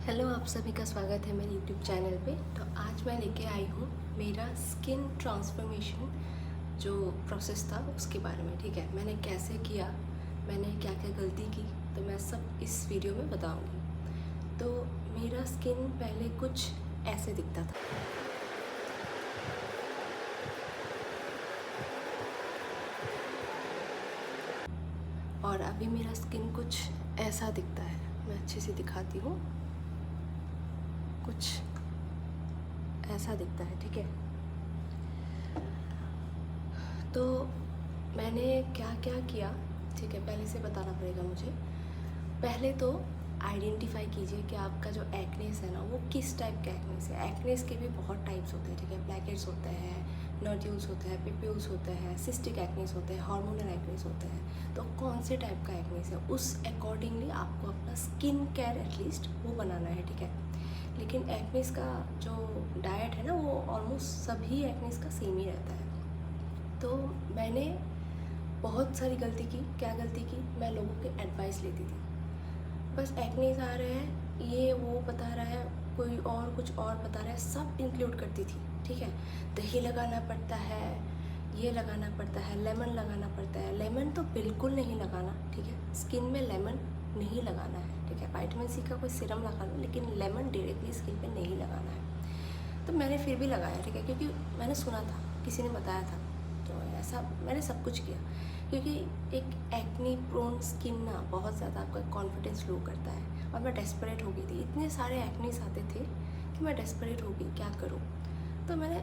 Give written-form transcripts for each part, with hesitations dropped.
Hello, आप सभी का स्वागत है मेरे यूट्यूब चैनल पे। तो आज मैं लेके आई हूँ मेरा स्किन ट्रांसफॉर्मेशन जो प्रोसेस था उसके बारे में। ठीक है, मैंने कैसे किया, मैंने क्या क्या गलती की, तो मैं सब इस वीडियो में बताऊँगी। तो मेरा स्किन पहले कुछ ऐसे दिखता था, और अभी मेरा स्किन कुछ ऐसा दिखता है। मैं अच्छे से दिखाती हूँ, कुछ ऐसा दिखता है। ठीक है, तो मैंने क्या क्या किया, ठीक है, पहले से बताना पड़ेगा मुझे। पहले तो आइडेंटिफाई कीजिए कि आपका जो एक्नेस है ना, वो किस टाइप का एक्नेस है। एक्नेस के भी बहुत टाइप्स होते हैं। ठीक है, ब्लैकहेड्स होते हैं, नोड्यूल्स होते हैं, पिप्यूल्स होते हैं, सिस्टिक एक्नेस होते हैं, हार्मोनल एक्नेस होते हैं। तो कौन से टाइप का एक्नेस है, उस अकॉर्डिंगली आपको अपना स्किन केयर एटलीस्ट वो बनाना है। ठीक है, लेकिन एक्नेस का जो डाइट है ना, वो ऑलमोस्ट सभी एक्नेस का सेम ही रहता है। तो मैंने बहुत सारी गलती की। क्या गलती की, मैं लोगों के एडवाइस लेती थी। बस एक्नेस आ रहा है, ये वो बता रहा है, कोई और कुछ और बता रहा है, सब इंक्लूड करती थी। ठीक है, दही लगाना पड़ता है, ये लगाना पड़ता है, लेमन लगाना पड़ता है। लेमन तो बिल्कुल नहीं लगाना। ठीक है, स्किन में लेमन नहीं लगाना है। ठीक है, विटामिन सी का कोई सीरम लगा लो, लेकिन लेमन डायरेक्टली स्किन पे नहीं लगाना है। तो मैंने फिर भी लगाया। ठीक है, क्योंकि मैंने सुना था, किसी ने बताया था, तो ऐसा मैंने सब कुछ किया। क्योंकि एक एक्नी प्रोन स्किन ना बहुत ज़्यादा आपका कॉन्फिडेंस लो करता है, और मैं डेस्परेट हो गई थी। इतने सारे एक्नीस आते थे कि मैं डेस्परेट हो गई, क्या करूँ। तो मैंने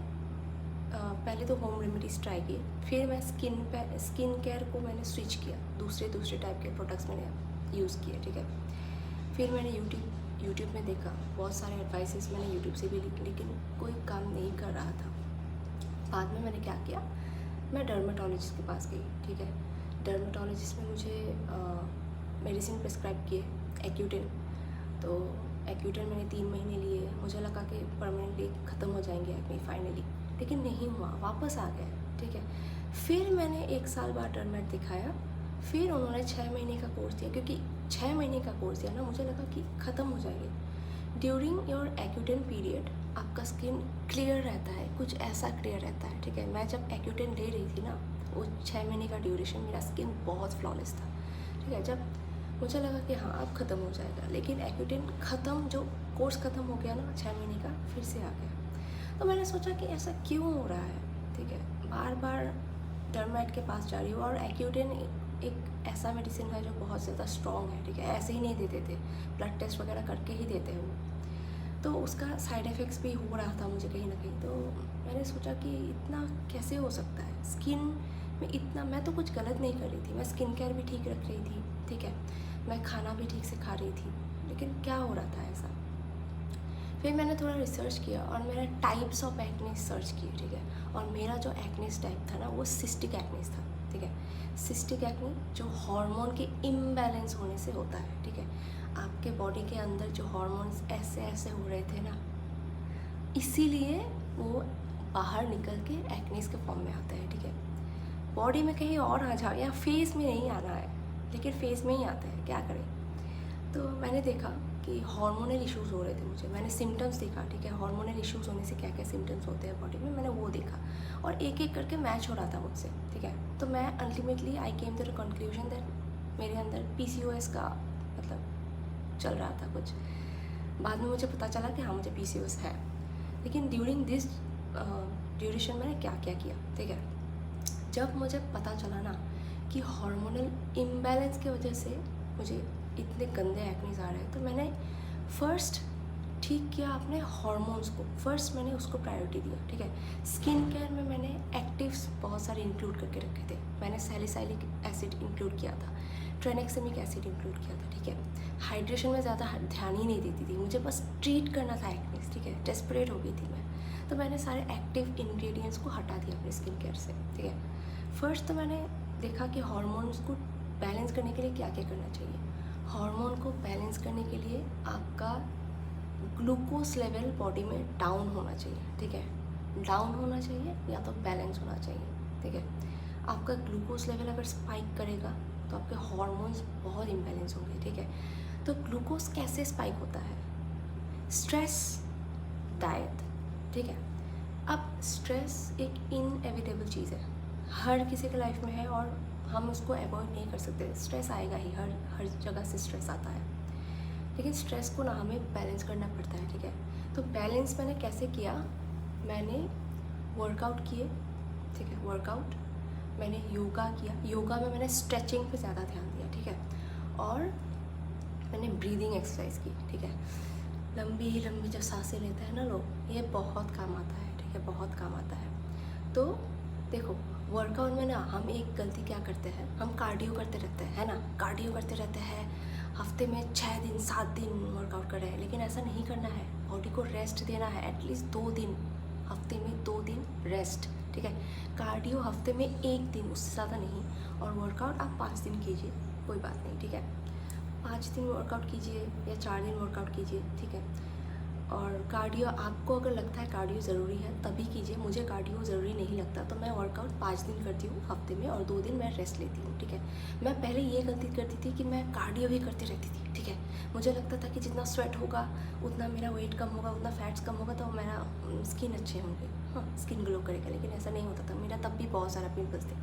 पहले तो होम रेमेडीज़ ट्राई किए, फिर मैं स्किन केयर को मैंने स्विच किया, दूसरे टाइप के प्रोडक्ट्स मैंने यूज़ किए। ठीक है, फिर मैंने यूट्यूब में देखा, बहुत सारे एडवाइसेस मैंने यूट्यूब से भी ली, लेकिन कोई काम नहीं कर रहा था। बाद में मैंने क्या किया, मैं डर्मेटोलॉजिस्ट के पास गई। ठीक है, डर्मेटोलॉजिस्ट ने मुझे मेडिसिन प्रिस्क्राइब किए, एक्यूटेन। तो एक्यूटेन मैंने 3 महीने लिए। मुझे लगा कि परमानेंटली ख़त्म हो जाएंगे एक्ने फाइनली, लेकिन नहीं हुआ, वापस आ गया। ठीक है, फिर मैंने 1 साल बाद डर्मेट दिखाया, फिर उन्होंने 6 महीने का कोर्स दिया। क्योंकि 6 महीने का कोर्स दिया ना, मुझे लगा कि ख़त्म हो जाएगी। ड्यूरिंग योर एक्यूटेन पीरियड आपका स्किन क्लियर रहता है, कुछ ऐसा क्लियर रहता है। ठीक है, मैं जब एक्यूटेन ले रही थी ना, वो 6 महीने का ड्यूरेशन, मेरा स्किन बहुत फ्लॉलेस था। ठीक है, जब मुझे लगा कि हाँ अब ख़त्म हो जाएगा, लेकिन एक्यूटेन ख़त्म, जो कोर्स ख़त्म हो गया ना 6 महीने का, फिर से आ गया। तो मैंने सोचा कि ऐसा क्यों हो रहा है। ठीक है, बार बार डर्मेट के पास जा रही हूँ, और एक्यूटेन एक ऐसा मेडिसिन है जो बहुत ज़्यादा स्ट्रॉन्ग है। ठीक है, ऐसे ही नहीं देते थे, ब्लड टेस्ट वगैरह करके ही देते हैं वो। तो उसका साइड इफ़ेक्ट्स भी हो रहा था मुझे कहीं ना कहीं। तो मैंने सोचा कि इतना कैसे हो सकता है स्किन में इतना। मैं तो कुछ गलत नहीं कर रही थी, मैं स्किन केयर भी ठीक रख रही थी। ठीक है, मैं खाना भी ठीक से खा रही थी, लेकिन क्या हो रहा था ऐसा। फिर मैंने थोड़ा रिसर्च किया, और मैंने टाइप्स ऑफ एक्नेस सर्च किए। ठीक है, और मेरा जो एक्नेस टाइप था ना, वो सिस्टिक एक्नेस था। ठीक है, सिस्टिक एक्ने जो हार्मोन के इम्बैलेंस होने से होता है। ठीक है, आपके बॉडी के अंदर जो हार्मोन्स ऐसे ऐसे हो रहे थे ना, इसीलिए वो बाहर निकल के एक्नेस के फॉर्म में आता है। ठीक है, बॉडी में कहीं और आ जाओ, या फेस में नहीं आना है, लेकिन फेस में ही आता है, क्या करें। तो मैंने देखा कि हार्मोनल इश्यूज़ हो रहे थे मुझे। मैंने सिम्टम्स देखा। ठीक है, हार्मोनल इश्यूज़ होने से क्या क्या सिम्टम्स होते हैं बॉडी में, मैंने वो देखा, और एक एक करके मैच हो रहा था मुझसे। ठीक है, तो मैं ultimately I came to the conclusion that मेरे अंदर PCOS का मतलब चल रहा था कुछ। बाद में मुझे पता चला कि हाँ, मुझे PCOS है। लेकिन ड्यूरिंग दिस ड्यूरेशन मैंने क्या क्या किया। ठीक है, जब मुझे पता चला ना कि हार्मोनल इम्बैलेंस की वजह से मुझे इतने गंदे एक्नेस आ रहे हैं, तो मैंने फर्स्ट ठीक किया अपने हार्मोन्स को। फर्स्ट मैंने उसको प्रायोरिटी दिया। ठीक है, स्किन केयर में मैंने एक्टिव्स बहुत सारे इंक्लूड करके रखे थे। मैंने सैलिसाइलिक एसिड इंक्लूड किया था, ट्रेनेक्सेमिक एसिड इंक्लूड किया था। ठीक है, हाइड्रेशन में ज़्यादा ध्यान ही नहीं देती थी, मुझे बस ट्रीट करना था एक्नेस। ठीक है, डेस्परेट हो गई थी मैं, तो मैंने सारे एक्टिव इंग्रेडिएंट्स को हटा दिया अपने स्किन केयर से। ठीक है, फर्स्ट तो मैंने देखा कि हार्मोन्स को बैलेंस करने के लिए क्या क्या करना चाहिए। हार्मोन को बैलेंस करने के लिए आपका ग्लूकोज लेवल बॉडी में डाउन होना चाहिए। ठीक है, डाउन होना चाहिए या तो बैलेंस होना चाहिए। ठीक है, आपका ग्लूकोज लेवल अगर स्पाइक करेगा तो आपके हार्मोन्स बहुत इम्बैलेंस होंगे। ठीक है, तो ग्लूकोज कैसे स्पाइक होता है, स्ट्रेस, डाइट, ठीक है। अब स्ट्रेस एक इनएविटेबल चीज़ है, हर किसी के लाइफ में है और हम उसको अवॉइड नहीं कर सकते। स्ट्रेस आएगा ही, हर जगह से स्ट्रेस आता है, लेकिन स्ट्रेस को ना हमें बैलेंस करना पड़ता है, ठीक है। तो बैलेंस मैंने कैसे किया, मैंने वर्कआउट किए, ठीक है, वर्कआउट, मैंने योगा किया, योगा में मैंने स्ट्रेचिंग पे ज़्यादा ध्यान दिया, ठीक है, और मैंने ब्रीदिंग एक्सरसाइज की, ठीक है। लंबी लंबी जब सांसें लेते हैं ना लोग, ये बहुत काम आता है, ठीक है, बहुत काम आता है। तो देखो वर्कआउट में ना हम एक गलती क्या करते हैं, हम कार्डियो करते रहते हैं, है ना, कार्डियो करते रहते हैं, हफ्ते में 6 दिन 7 दिन वर्कआउट कर रहे हैं, लेकिन ऐसा नहीं करना है। बॉडी को रेस्ट देना है, एटलीस्ट 2 दिन, हफ्ते में 2 दिन रेस्ट, ठीक है। कार्डियो हफ्ते में 1 दिन, उससे ज़्यादा नहीं, और वर्कआउट आप 5 दिन कीजिए, कोई बात नहीं, ठीक है। 5 दिन वर्कआउट कीजिए या 4 दिन वर्कआउट कीजिए, ठीक है। और कार्डियो आपको अगर लगता है कार्डियो ज़रूरी है तभी कीजिए, मुझे कार्डियो ज़रूरी नहीं लगता, तो मैं वर्कआउट 5 दिन करती हूँ हफ्ते में और 2 दिन मैं रेस्ट लेती हूँ, ठीक है। मैं पहले ये गलती करती थी कि मैं कार्डियो भी करती रहती थी, ठीक है। मुझे लगता था कि जितना स्वेट होगा उतना मेरा वेट कम होगा, उतना फैट्स कम होगा, तो मेरा स्किन अच्छे होंगे, हाँ, स्किन ग्लो करेगा, लेकिन ऐसा नहीं होता था। मेरा तब भी बहुत सारा पिंपल्स थे।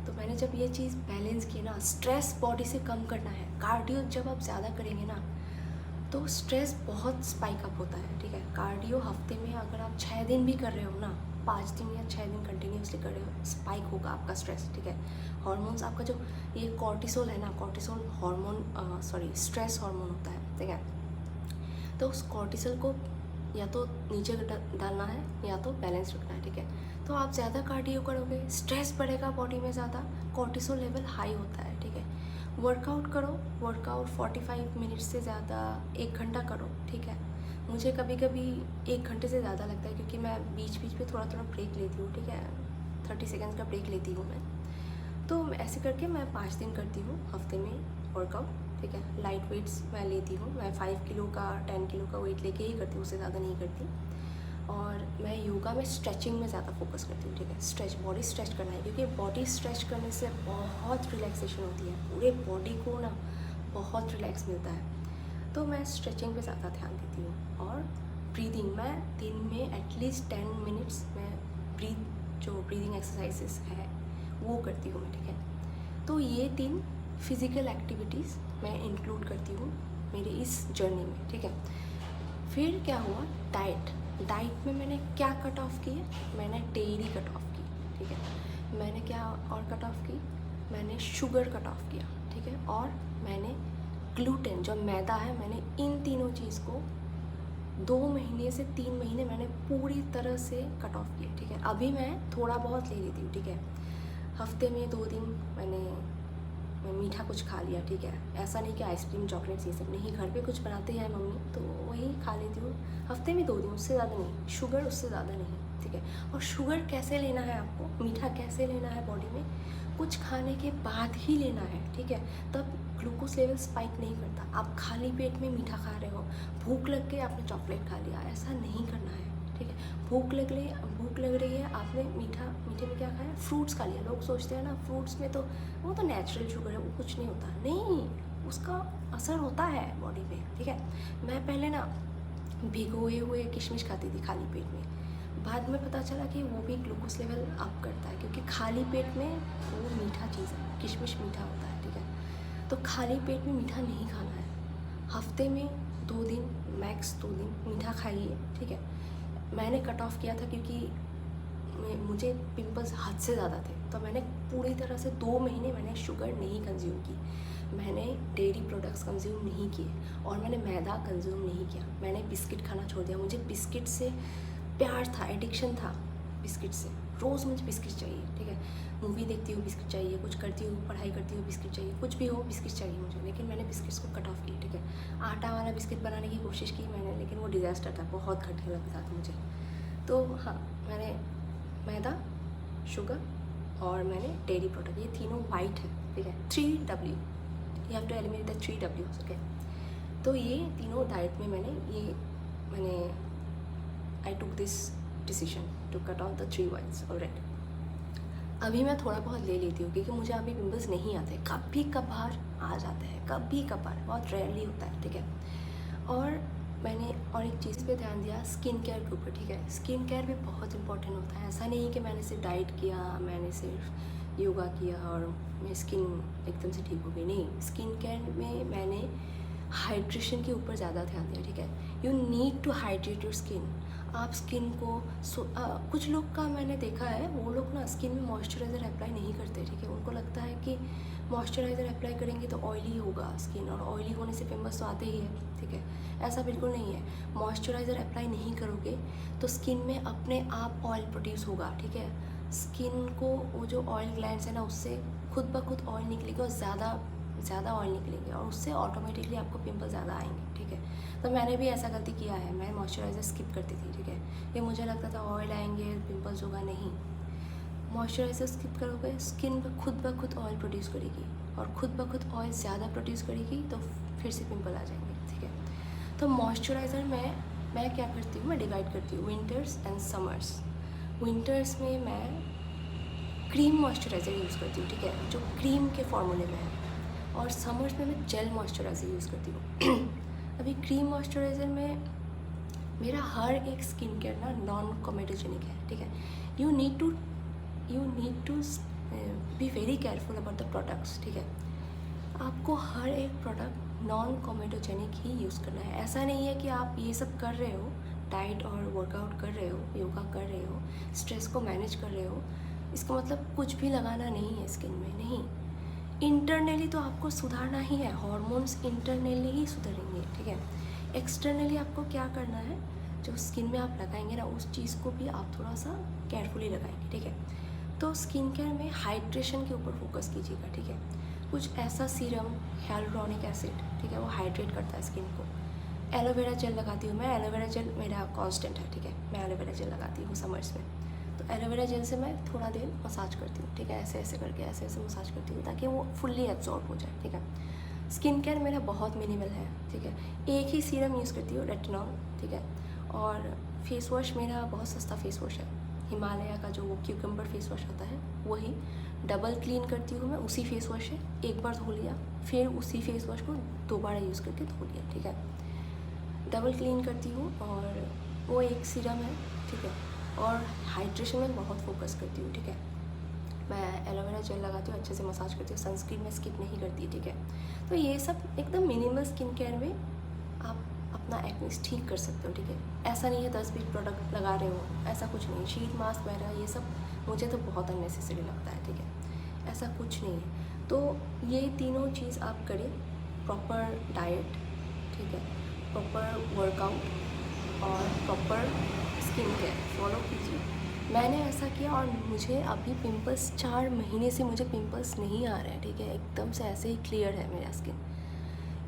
तो मैंने जब ये चीज़ बैलेंस की ना, स्ट्रेस बॉडी से कम करना है, कार्डियो जब आप ज़्यादा करेंगे ना तो स्ट्रेस बहुत स्पाइक अप होता है, ठीक है। कार्डियो हफ्ते में अगर आप 6 दिन भी कर रहे हो ना, 5 दिन या 6 दिन कंटिन्यूसली कर रहे हो, स्पाइक होगा आपका स्ट्रेस, ठीक है। हॉर्मोन्स आपका जो ये कॉर्टिसोल है ना, कॉर्टिसोल हार्मोन स्ट्रेस हार्मोन होता है, ठीक है। तो उस कॉर्टिसोल को या तो नीचे डालना है या तो बैलेंस रखना है, ठीक है। तो आप ज़्यादा कार्डियो करोगे, स्ट्रेस बढ़ेगा बॉडी में ज़्यादा, कॉर्टिसोल लेवल हाई होता है, ठीक है। वर्कआउट करो, वर्कआउट 45 मिनट से ज़्यादा 1 घंटा करो, ठीक है। मुझे कभी कभी 1 घंटे से ज़्यादा लगता है, क्योंकि मैं बीच बीच में थोड़ा थोड़ा ब्रेक लेती हूँ, ठीक है, 30 सेकेंड्स का ब्रेक लेती हूँ मैं। तो ऐसे करके मैं 5 दिन करती हूँ हफ्ते में वर्कआउट, ठीक है। लाइट वेट्स मैं लेती हूँ, मैं 5 किलो का 10 किलो का वेट लेके ही करती हूँ, उससे ज़्यादा नहीं करती। और मैं योगा में स्ट्रेचिंग में ज़्यादा फोकस करती हूँ, ठीक है। स्ट्रेच, बॉडी स्ट्रेच करना है, क्योंकि बॉडी स्ट्रेच करने से बहुत रिलैक्सेशन होती है, पूरे बॉडी को ना बहुत रिलैक्स मिलता है। तो मैं स्ट्रेचिंग पे ज़्यादा ध्यान देती हूँ। और ब्रीदिंग, मैं दिन में एटलीस्ट 10 मिनट्स मैं ब्रीदिंग एक्सरसाइजेस है वो करती हूँ मैं, ठीक है। तो ये 3 फिज़िकल एक्टिविटीज़ मैं इंक्लूड करती हूँ मेरे इस जर्नी में, ठीक है। फिर क्या हुआ, डाइट में मैंने क्या कट ऑफ किए, मैंने डेयरी कट ऑफ की, ठीक है। मैंने क्या और कट ऑफ की, मैंने शुगर कट ऑफ किया, ठीक है। और मैंने ग्लूटेन, जो मैदा है, मैंने इन तीनों चीज़ को 2 महीने से 3 महीने मैंने पूरी तरह से कट ऑफ किया, ठीक है। अभी मैं थोड़ा बहुत ले लेती हूँ, ठीक है। हफ्ते में 2 दिन मैं मीठा कुछ खा लिया, ठीक है। ऐसा नहीं कि आइसक्रीम चॉकलेट्स ये सब नहीं, घर पे कुछ बनाते हैं मम्मी तो वही खा लेती हूँ। हफ्ते में 2 दिन, उससे ज़्यादा नहीं, शुगर उससे ज़्यादा नहीं, ठीक है। और शुगर कैसे लेना है आपको, मीठा कैसे लेना है बॉडी में, कुछ खाने के बाद ही लेना है, ठीक है। तब ग्लूकोज लेवल स्पाइक नहीं करता। आप खाली पेट में मीठा खा रहे हो, भूख लग गई आपने चॉकलेट खा लिया, ऐसा नहीं करना है, ठीक है। भूख लग रही है, आपने मीठे में क्या खाया, फ्रूट्स खा लिया। लोग सोचते हैं ना फ्रूट्स में तो वो तो नेचुरल शुगर है, वो कुछ नहीं होता, नहीं, उसका असर होता है बॉडी पे, ठीक है। मैं पहले ना भिगोए हुए किशमिश खाती थी खाली पेट में, बाद में पता चला कि वो भी ग्लूकोज लेवल अप करता है, क्योंकि खाली पेट में वो मीठा चीज़ है, किशमिश मीठा होता है, ठीक है। तो खाली पेट में मीठा नहीं खाना है। हफ्ते में 2 दिन, मैक्स 2 दिन मीठा खाइए, ठीक है। मैंने कट ऑफ किया था क्योंकि मुझे पिंपल्स हद से ज़्यादा थे, तो मैंने पूरी तरह से 2 महीने मैंने शुगर नहीं कंज्यूम की, मैंने डेयरी प्रोडक्ट्स कंज्यूम नहीं किए, और मैंने मैदा कंज्यूम नहीं किया। मैंने बिस्किट खाना छोड़ दिया, मुझे बिस्किट से प्यार था, एडिक्शन था बिस्किट से, रोज़ मुझे बिस्किट चाहिए, ठीक है। मूवी देखती हूँ बिस्किट चाहिए, कुछ करती हूँ, पढ़ाई करती हूँ बिस्किट चाहिए, कुछ भी हो बिस्किट चाहिए मुझे। लेकिन मैंने बिस्किट्स को कट ऑफ किया, ठीक है। आटा वाला बिस्किट बनाने की कोशिश की मैंने, लेकिन वो डिज़ास्टर था, बहुत घटिया लगता था मुझे। तो हाँ, मैंने मैदा, शुगर और मैंने डेयरी प्रोडक्ट, ये तीनों वाइट है, ठीक है। 3W, you have to eliminate the 3W, okay. तो ये तीनों डाइट में मैंने I took this decision to cut off the 3 whites already. अभी मैं थोड़ा बहुत ले लेती हूँ, क्योंकि मुझे अभी पिंपल्स नहीं आते, कभी कभार आ जाते हैं, कभी कभार, बहुत रेयरली होता है, ठीक है। और मैंने और एक चीज़ पे ध्यान दिया, स्किन केयर के ऊपर, ठीक है। स्किन केयर भी बहुत इंपॉर्टेंट होता है। ऐसा नहीं कि मैंने सिर्फ डाइट किया, मैंने सिर्फ योगा किया और मेरी स्किन एकदम से ठीक हो गई, नहीं। स्किन केयर में मैंने हाइड्रेशन के ऊपर ज़्यादा ध्यान दिया, ठीक है। You need to hydrate your skin. आप स्किन को कुछ लोग का मैंने देखा है, वो लोग ना स्किन में मॉइस्चराइज़र अप्लाई नहीं करते, ठीक है। उनको लगता है कि मॉइस्चराइज़र अप्लाई करेंगे तो ऑयली होगा स्किन, और ऑयली होने से पिंपल्स तो आते ही है, ठीक है। ऐसा बिल्कुल नहीं है। मॉइस्चराइज़र अप्लाई नहीं करोगे तो स्किन में अपने आप ऑयल प्रोड्यूस होगा, ठीक है। स्किन को वो जो ऑयल ग्लैंड्स है ना, उससे खुद ब खुद ऑयल निकलेगा और ज़्यादा ऑयल निकलेंगे, और उससे ऑटोमेटिकली आपको पिंपल ज़्यादा आएंगे, ठीक है। तो मैंने भी ऐसा गलती किया है, मैं मॉइस्चराइज़र स्किप करती थी, ठीक है। ये मुझे लगता था ऑयल आएंगे पिंपल्स होगा, नहीं। मॉइस्चराइज़र स्किप करोगे, स्किन खुद ब खुद ऑयल प्रोड्यूस करेगी, और खुद ब खुद ऑयल ज़्यादा प्रोड्यूस करेगी तो फिर से पिंपल आ जाएंगे, ठीक है। तो मॉइस्चराइज़र में मैं क्या करती हूँ, मैं डिवाइड करती हूँ विंटर्स एंड समर्स। विंटर्स में मैं क्रीम मॉइस्चराइज़र यूज़ करती हूँ, ठीक है, जो क्रीम के फॉर्मूले में है। और समर्स में मैं जेल मॉइस्चराइज़र यूज़ करती हूँ। अभी क्रीम मॉइस्चराइज़र में मेरा हर एक स्किन केयर ना नॉन कॉमेडोजेनिक है, ठीक है। You need to be very careful about the products, ठीक है। आपको हर एक प्रोडक्ट नॉन कॉमेडोजेनिक ही यूज़ करना है। ऐसा नहीं है कि आप ये सब कर रहे हो, डाइट और वर्कआउट कर रहे हो, योगा कर रहे हो, स्ट्रेस को मैनेज कर रहे हो, इसका मतलब कुछ भी लगाना नहीं है स्किन में, नहीं। इंटरनली तो आपको सुधारना ही है, हार्मोन्स इंटरनली ही सुधरेंगे, ठीक है। एक्सटर्नली आपको क्या करना है, जो स्किन में आप लगाएंगे ना, उस चीज़ को भी आप थोड़ा सा केयरफुली लगाएंगे, ठीक है। तो स्किन केयर में हाइड्रेशन के ऊपर फोकस कीजिएगा, ठीक है। कुछ ऐसा सीरम, hyaluronic एसिड, ठीक है, वो हाइड्रेट करता है स्किन को। एलोवेरा जेल लगाती हूँ मैं, एलोवेरा जेल मेरा कांस्टेंट है, ठीक है। मैं एलोवेरा जेल लगाती हूँ समर्स में, तो एलोवेरा जेल से मैं थोड़ा देर मसाज करती हूँ, ठीक है। ऐसे ऐसे करके ऐसे ऐसे मसाज करती हूँ ताकि वो फुल्ली एब्जॉर्ब हो जाए, ठीक है। स्किन केयर मेरा बहुत मिनिमल है, ठीक है। एक ही सीरम यूज़ करती हूँ, रेटिनॉल, ठीक है। और फेस वॉश मेरा बहुत सस्ता फेस वॉश है, हिमालय का जो वो क्यूकम्बर फेस वॉश होता है वही। डबल क्लीन करती हूँ मैं, उसी फेस वॉश से एक बार धो लिया, फिर उसी फेस वॉश को दोबारा यूज़ करके धो लिया, ठीक है। डबल क्लीन करती हूँ, और वो एक सीरम है, ठीक है। और हाइड्रेशन में बहुत फोकस करती हूँ, ठीक है। मैं एलोवेरा जेल लगाती हूँ, अच्छे से मसाज करती हूँ, सनस्क्रीन में स्किप नहीं करती, ठीक है। तो ये सब एकदम मिनिमल स्किन केयर में आप अपना एक्नेस ठीक कर सकते हो, ठीक है। ऐसा नहीं है 10-20 प्रोडक्ट लगा रहे हो, ऐसा कुछ नहीं। शीट मास्क वगैरह ये सब मुझे तो बहुत अननेसेसरी लगता है, ठीक है। ऐसा कुछ नहीं है। तो ये तीनों चीज़ आप करें, प्रॉपर डाइट, ठीक है, प्रॉपर वर्कआउट और प्रॉपर स्किन केयर फॉलो कीजिए। मैंने ऐसा किया और मुझे अभी पिंपल्स 4 महीने से मुझे पिंपल्स नहीं आ रहे हैं, ठीक है। एकदम से ऐसे ही क्लियर है मेरा स्किन।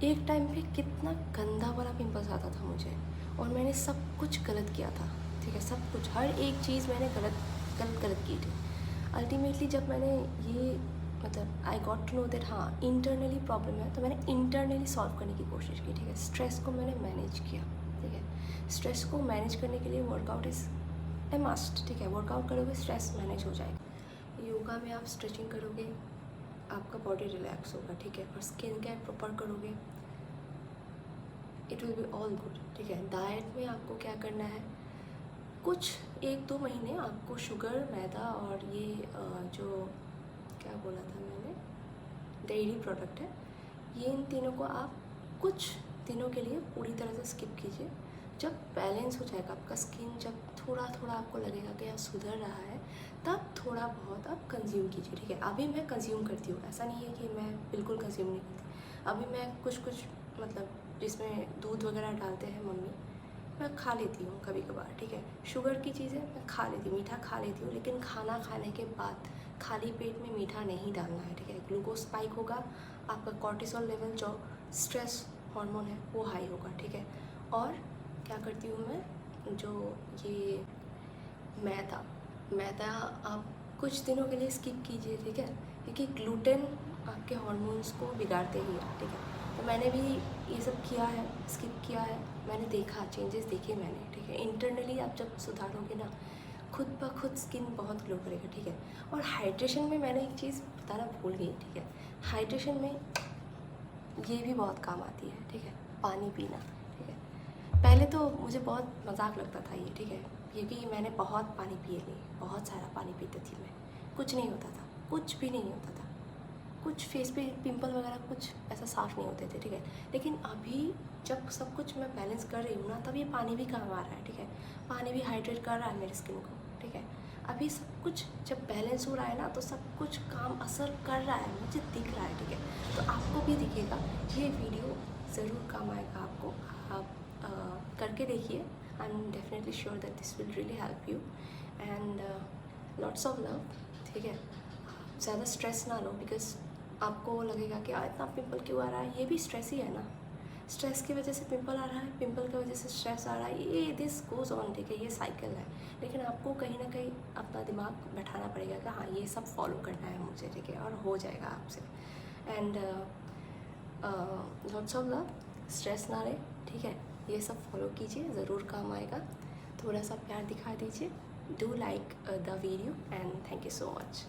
एक टाइम पे कितना गंदा वाला पिंपल्स आता था मुझे, और मैंने सब कुछ गलत किया था, ठीक है। सब कुछ, हर एक चीज़ मैंने गलत की थी। अल्टीमेटली जब मैंने ये मतलब I got to know that हाँ इंटरनली प्रॉब्लम है, तो मैंने इंटरनली सॉल्व करने की कोशिश की, ठीक है। स्ट्रेस को मैंने मैनेज किया, ठीक है। स्ट्रेस को मैनेज करने के लिए वर्कआउट इज़ ए मस्ट, ठीक है। वर्कआउट करोगे स्ट्रेस मैनेज हो जाएगा। योगा में आप स्ट्रेचिंग करोगे, आपका बॉडी रिलैक्स होगा, ठीक है। और स्किन केयर प्रॉपर करोगे, it will be all good, ठीक है। डाइट में आपको क्या करना है, कुछ 1-2 महीने आपको शुगर, मैदा और ये जो क्या बोला था मैंने, डेयरी प्रोडक्ट है, ये इन तीनों को आप कुछ दिनों के लिए पूरी तरह से स्किप कीजिए। जब बैलेंस हो जाएगा आपका स्किन, जब थोड़ा थोड़ा आपको लगेगा कि सुधर रहा है, तब थोड़ा बहुत आप कंज्यूम कीजिए, ठीक है। अभी मैं कंज्यूम करती हूँ, ऐसा नहीं है कि मैं बिल्कुल कंज्यूम नहीं करती। अभी मैं कुछ मतलब जिसमें दूध वगैरह डालते हैं मम्मी, मैं खा लेती हूँ कभी कभार, ठीक है। शुगर की चीज़ें मैं खा लेती हूँ, मीठा खा लेती हूँ, लेकिन खाना खाने के बाद खाली पेट में मीठा नहीं डालना है, ठीक है। ग्लूकोज स्पाइक होगा, आपका कॉर्टिसोल लेवल जो स्ट्रेस हार्मोन है वो हाई होगा, ठीक है। और क्या करती हूँ मैं, जो ये मैदा आप कुछ दिनों के लिए स्किप कीजिए, ठीक है, क्योंकि ग्लूटेन आपके हार्मोन्स को बिगाड़ते ही है, ठीक है। तो मैंने भी ये सब किया है, स्किप किया है, मैंने देखा, चेंजेस देखे मैंने, ठीक है। इंटरनली आप जब सुधारोगे ना, खुद ब खुद स्किन बहुत ग्लो करेगा, ठीक है। और हाइड्रेशन में मैंने एक चीज़ बताना भूल गई, ठीक है। हाइड्रेशन में ये भी बहुत काम आती है, ठीक है, पानी पीना, ठीक है। पहले तो मुझे बहुत मजाक लगता था ये, ठीक है, क्योंकि मैंने बहुत पानी पिए नहीं, बहुत सारा पानी पीती थी मैं, कुछ नहीं होता था, कुछ भी नहीं होता था, कुछ फेस पे पिंपल वगैरह कुछ ऐसा साफ़ नहीं होते थे, ठीक है। लेकिन अभी जब सब कुछ मैं बैलेंस कर रही हूँ ना, तब ये पानी भी काम आ रहा है, ठीक है, पानी भी हाइड्रेट कर रहा है मेरी स्किन को, ठीक है। अभी सब कुछ जब बैलेंस हो रहा है ना, तो सब कुछ काम असर कर रहा है, मुझे दिख रहा है, ठीक है। तो आपको भी दिखेगा, ये वीडियो ज़रूर काम आएगा आपको, आप करके देखिए। I am definitely sure that this will really help you and lots of love, ठीक है। ज़्यादा स्ट्रेस ना लो, बिकॉज आपको लगेगा कि इतना पिंपल क्यों आ रहा है, ये भी स्ट्रेस ही है ना, स्ट्रेस की वजह से पिंपल आ रहा है, पिंपल की वजह से स्ट्रेस आ रहा है, ये दिस गोज़ ऑन, ठीक है, ये साइकिल है। लेकिन आपको कहीं ना कहीं अपना दिमाग बैठाना पड़ेगा कि हाँ ये सब फॉलो करना है मुझे, ठीक है, और हो जाएगा आपसे। And lots of love, stress ना रहे, ठीक है, ये सब फॉलो कीजिए, ज़रूर काम आएगा। थोड़ा सा प्यार दिखा दीजिए, do like the video and thank you so much.